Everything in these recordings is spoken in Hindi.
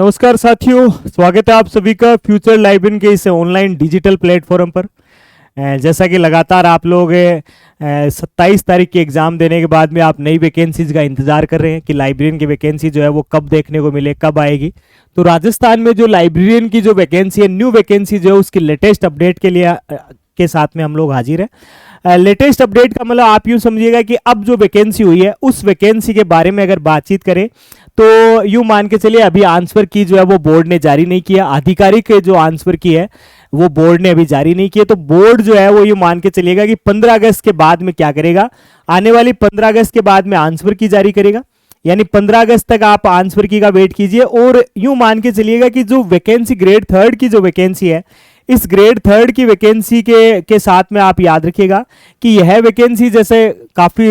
नमस्कार साथियों, स्वागत है आप सभी का फ्यूचर लाइब्रेरी के इस ऑनलाइन डिजिटल प्लेटफॉर्म पर। जैसा कि लगातार आप लोग 27 तारीख की एग्ज़ाम देने के बाद में आप नई वैकेंसीज का इंतज़ार कर रहे हैं कि लाइब्रेरियन की वैकेंसी जो है वो कब देखने को मिले, कब आएगी। तो राजस्थान में जो लाइब्रेरियन की जो वैकेंसी है, न्यू वैकेंसी जो है, उसकी लेटेस्ट अपडेट के लिए के साथ में हम लोग हाजिर हैं। लेटेस्ट अपडेट का मतलब आप यूँ समझिएगा कि अब जो वैकेंसी हुई है उस वैकेंसी के बारे में अगर बातचीत करें तो यूँ मान के चलिए अभी आंसर की जो है वो बोर्ड ने जारी नहीं किया। आधिकारिक जो आंसर की है वो बोर्ड ने अभी जारी नहीं किया। तो बोर्ड जो है वो यूँ मान के चलिएगा कि 15 अगस्त के बाद में क्या करेगा, आने वाली 15 अगस्त के बाद में आंसर की जारी करेगा। यानी 15 अगस्त तक आप आंसर की का वेट कीजिए। और यूँ मान के चलिएगा कि जो वैकेंसी ग्रेड थर्ड की जो वैकेंसी है, इस ग्रेड थर्ड की वैकेंसी के साथ में आप याद रखिएगा कि यह वैकेंसी जैसे काफ़ी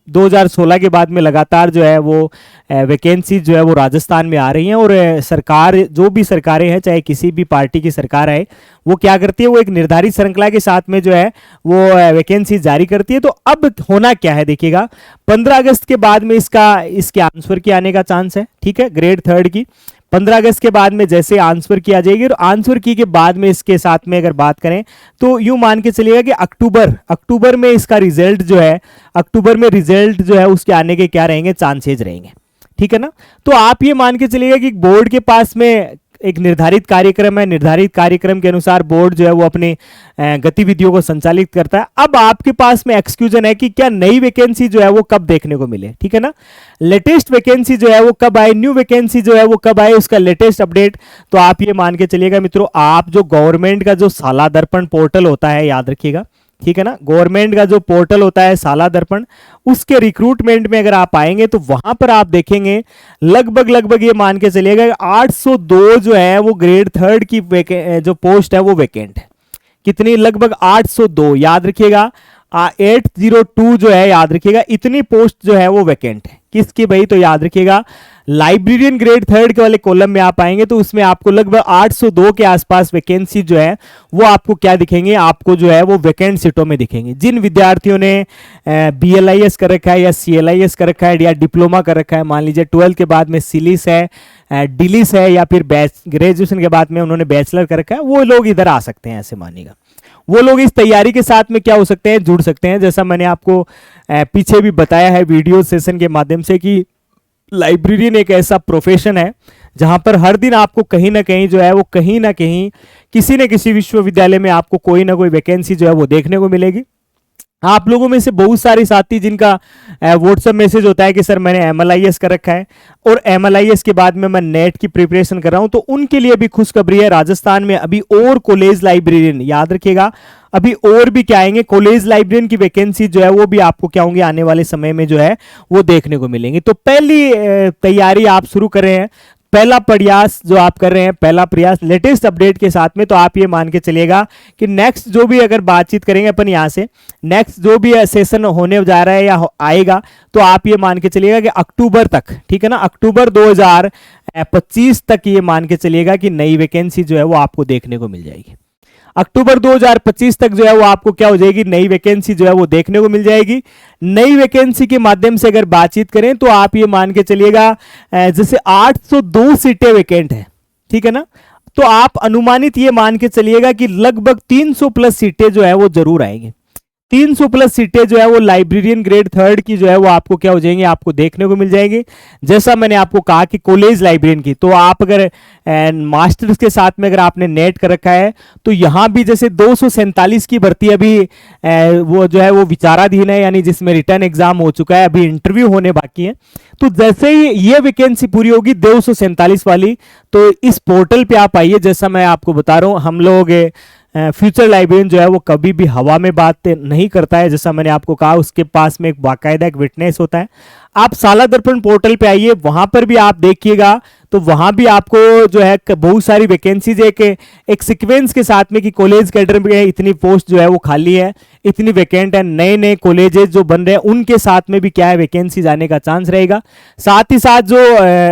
2016 के बाद में लगातार जो है वो वैकेंसी जो है वो राजस्थान में आ रही हैं। और सरकार, जो भी सरकारें हैं, चाहे किसी भी पार्टी की सरकार आए, वो क्या करती है, वो एक निर्धारित श्रृंखला के साथ में जो है वो वैकेंसी जारी करती है। तो अब होना क्या है देखिएगा, 15 अगस्त के बाद में इसके आंसर की आने का चांस है। ठीक है, ग्रेड थर्ड की 15 अगस्त के बाद में जैसे आंसर की आ जाएगी, और आंसर की के बाद में इसके साथ में अगर बात करें तो यूं मान के चलिएगा कि अक्टूबर में इसका रिजल्ट जो है, अक्टूबर में रिजल्ट जो है उसके आने के क्या रहेंगे, चांसेज रहेंगे। ठीक है ना। तो आप ये मान के चलिएगा कि बोर्ड के पास में एक निर्धारित कार्यक्रम है, निर्धारित कार्यक्रम के अनुसार बोर्ड जो है वो अपनी गतिविधियों को संचालित करता है। अब आपके पास में एक्सक्यूजन है कि क्या नई वैकेंसी जो है वो कब देखने को मिले। ठीक है ना, लेटेस्ट वैकेंसी जो है वो कब आए, न्यू वैकेंसी जो है वो कब आए, उसका लेटेस्ट अपडेट। तो आप ये मान के चलिएगा मित्रों, आप जो गवर्नमेंट का जो साला दर्पण पोर्टल होता है, याद रखिएगा, ठीक है ना, गवर्नमेंट का जो पोर्टल होता है साला दर्पण, उसके रिक्रूटमेंट में अगर आप आएंगे तो वहां पर आप देखेंगे लगभग ये मान के चलिएगा 802 जो है वो ग्रेड थर्ड की जो पोस्ट है वो वैकेंट है। कितनी? लगभग 802, याद रखिएगा 802 जो है, याद रखिएगा इतनी पोस्ट जो है वो वैकेंट है। किसकी भाई? तो याद रखिएगा लाइब्रेरियन ग्रेड थर्ड के वाले कॉलम में आप आएंगे तो उसमें आपको लगभग 802 के आसपास वैकेंसी जो है वो आपको क्या दिखेंगे, आपको जो है वो वैकेंट सीटों में दिखेंगे। जिन विद्यार्थियों ने BLIS कर रखा है या CLIS कर रखा है या डिप्लोमा कर रखा है, मान लीजिए 12 के बाद में सिलिस है, डिलिस है, या फिर ग्रेजुएशन के बाद में उन्होंने बैचलर कर रखा है, वो लोग इधर आ सकते हैं। ऐसे मानिएगा वो लोग इस तैयारी के साथ में क्या हो सकते हैं, जुड़ सकते हैं। जैसा मैंने आपको पीछे भी बताया है वीडियो सेशन के माध्यम से कि लाइब्रेरियन एक ऐसा प्रोफेशन है जहां पर हर दिन आपको कहीं ना कहीं जो है वो कहीं ना कहीं किसी न किसी विश्वविद्यालय में आपको कोई ना कोई वैकेंसी जो है वो देखने को मिलेगी। आप लोगों में से बहुत सारे साथी जिनका व्हाट्सएप मैसेज होता है कि सर मैंने MLIS कर रखा है और MLIS के बाद में मैं नेट की प्रिपरेशन कर रहा हूं, तो उनके लिए भी खुशखबरी है। राजस्थान में अभी और कॉलेज लाइब्रेरियन, याद रखिएगा, अभी और भी क्या आएंगे, कॉलेज लाइब्रेरियन की वैकेंसी जो है वो भी आपको क्या होंगे, आने वाले समय में जो है वो देखने को मिलेंगी। तो पहली तैयारी आप शुरू कर रहे हैं, पहला प्रयास जो आप कर रहे हैं, पहला प्रयास लेटेस्ट अपडेट के साथ में। तो आप ये मान के चलिएगा कि नेक्स्ट जो भी अगर बातचीत करेंगे अपन यहाँ से, नेक्स्ट जो भी सेशन होने जा रहा है या आएगा, तो आप ये मान के चलिएगा कि अक्टूबर तक, ठीक है ना, अक्टूबर 2025 तक ये मान के चलिएगा कि नई वैकेंसी जो है वो आपको देखने को मिल जाएगी। अक्टूबर 2025 तक जो है वो आपको क्या हो जाएगी, नई वैकेंसी जो है वो देखने को मिल जाएगी। नई वैकेंसी के माध्यम से अगर बातचीत करें तो आप ये मान के चलिएगा जैसे 802 सीटें वैकेंट है, ठीक है ना, तो आप अनुमानित ये मान के चलिएगा कि लगभग 300 प्लस सीटें जो है वो जरूर आएंगी। 300 प्लस सीटें जो है वो लाइब्रेरियन ग्रेड थर्ड की जो है वो आपको क्या हो जाएंगे, आपको देखने को मिल जाएंगे। जैसा मैंने आपको कहा कि कॉलेज लाइब्रेरियन की, तो आप अगर मास्टर्स के साथ में अगर आपने नेट कर रखा है तो यहाँ भी जैसे 247 की भर्ती अभी वो जो है वो विचाराधीन है, यानी जिसमें रिटर्न एग्जाम हो चुका है, अभी इंटरव्यू होने बाकी है। तो जैसे ही ये वैकेंसी पूरी होगी 247 वाली, तो इस पोर्टल पे आप आइए। जैसा मैं आपको बता रहा हूँ, हम लोग फ्यूचर लाइब्रेरियन जो है वो कभी भी हवा में बात नहीं करता है। जैसा मैंने आपको कहा, उसके पास में एक बाकायदा एक विटनेस होता है। आप साला दर्पण पोर्टल पे आइए, वहां पर भी आप देखिएगा तो वहां भी आपको जो है बहुत सारी वैकेंसीज एक सीक्वेंस के साथ में कि कॉलेज कैडर में इतनी पोस्ट जो है वो खाली है, इतनी वैकेंट है, नए नए कॉलेजेस जो बन रहे हैं उनके साथ में भी क्या है, वैकेंसी आने का चांस रहेगा। साथ ही साथ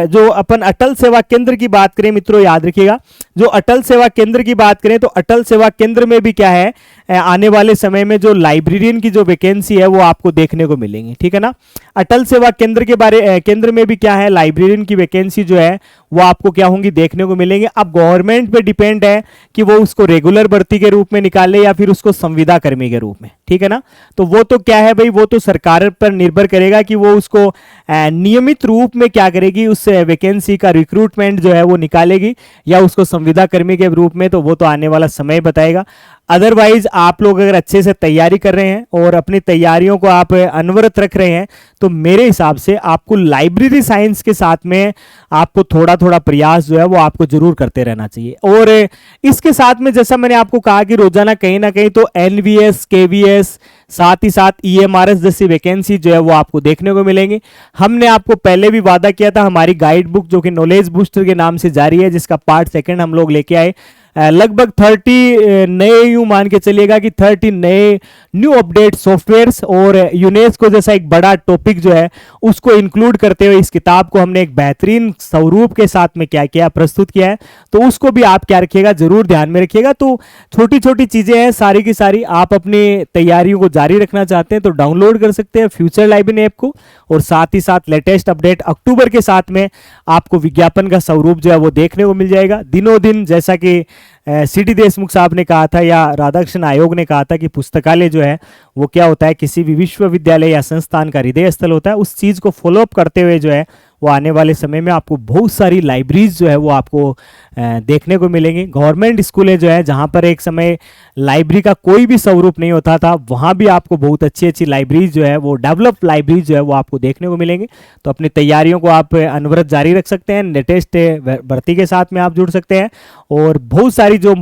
जो अपन अटल सेवा केंद्र की बात करें मित्रों, याद रखिएगा, जो अटल सेवा केंद्र की बात करें तो अटल सेवा केंद्र में भी क्या है, आने वाले समय में जो लाइब्रेरियन की जो वैकेंसी है वो आपको देखने को मिलेंगी। ठीक है ना, अटल सेवा केंद्र के केंद्र में भी क्या है, लाइब्रेरियन की वैकेंसी जो है वो आपको क्या होंगी देखने को मिलेंगे। अब गवर्नमेंट पे डिपेंड है कि वो उसको रेगुलर भर्ती के रूप में निकाले या फिर उसको संविदा कर्मी के रूप में, ठीक है ना। तो वो तो क्या है भाई, वो तो सरकार पर निर्भर करेगा कि वो उसको नियमित रूप में क्या करेगी, उस वैकेंसी का रिक्रूटमेंट जो है वो निकालेगी या उसको संविदा कर्मी के रूप में, तो वो तो आने वाला समय बताएगा। अदरवाइज आप लोग अगर अच्छे से तैयारी कर रहे हैं और अपनी तैयारियों को आप अनवरत रख रहे हैं, तो मेरे हिसाब से आपको लाइब्रेरी साइंस के साथ में आपको थोड़ा थोड़ा प्रयास जो है वो आपको जरूर करते रहना चाहिए। और इसके साथ में जैसा मैंने आपको कहा कि रोजाना कहीं ना कहीं तो एनवीएस, केवीएस, साथ ही साथ ईएमआरएस जैसी वैकेंसी जो है वो आपको देखने को मिलेंगी। हमने आपको पहले भी वादा किया था, हमारी गाइड बुक जो कि नॉलेज बूस्टर के नाम से जारी है, जिसका पार्ट सेकंड हम लोग लेके आए, लगभग 30 नए, यूं मान के चलिएगा कि 30 नए न्यू अपडेट सॉफ्टवेयर्स और यूनेस्को जैसा एक बड़ा टॉपिक जो है उसको इंक्लूड करते हुए इस किताब को हमने एक बेहतरीन स्वरूप के साथ में क्या किया, प्रस्तुत किया है। तो उसको भी आप क्या रखिएगा, जरूर ध्यान में रखिएगा। तो छोटी छोटी चीजें हैं सारी की सारी, आप अपनी तैयारियों को जारी रखना चाहते हैं तो डाउनलोड कर सकते हैं फ्यूचर लाइब्रेरी ऐप को, और साथ ही साथ लेटेस्ट अपडेट अक्टूबर के साथ में आपको विज्ञापन का स्वरूप जो है वो देखने को मिल जाएगा दिनों दिन। जैसा कि सीटी देशमुख साहब ने कहा था या राधाकृष्ण आयोग ने कहा था कि पुस्तकालय जो है वो क्या होता है, किसी भी विश्वविद्यालय या संस्थान का हृदय स्थल होता है। उस चीज़ को फॉलोअप करते हुए जो है वो आने वाले समय में आपको बहुत सारी लाइब्रेरीज जो है वो आपको देखने को मिलेंगी। गवर्नमेंट स्कूलें जो है जहाँ पर एक समय लाइब्रेरी का कोई भी स्वरूप नहीं होता था, वहाँ भी आपको बहुत अच्छी अच्छी लाइब्रेरीज जो है वो डेवलप लाइब्रेरीज जो है वो आपको देखने को मिलेंगे। तो अपनी तैयारियों को आप अनवरत जारी रख सकते हैं, लेटेस्ट भर्ती के साथ में आप जुड़ सकते हैं, और बहुत सारी जो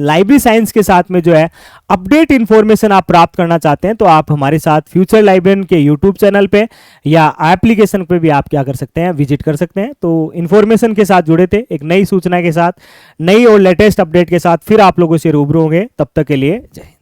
लाइब्रेरी साइंस के साथ में जो है अपडेट इन्फॉर्मेशन आप प्राप्त करना चाहते हैं, तो आप हमारे साथ फ्यूचर लाइब्रेरी के यूट्यूब चैनल पे या एप्लीकेशन पे भी आप क्या कर सकते हैं, विजिट कर सकते हैं। तो इन्फॉर्मेशन के साथ जुड़े थे, एक नई सूचना के साथ, नई और लेटेस्ट अपडेट के साथ फिर आप लोगों से रूबरू होंगे। तब तक के लिए जय हिंद।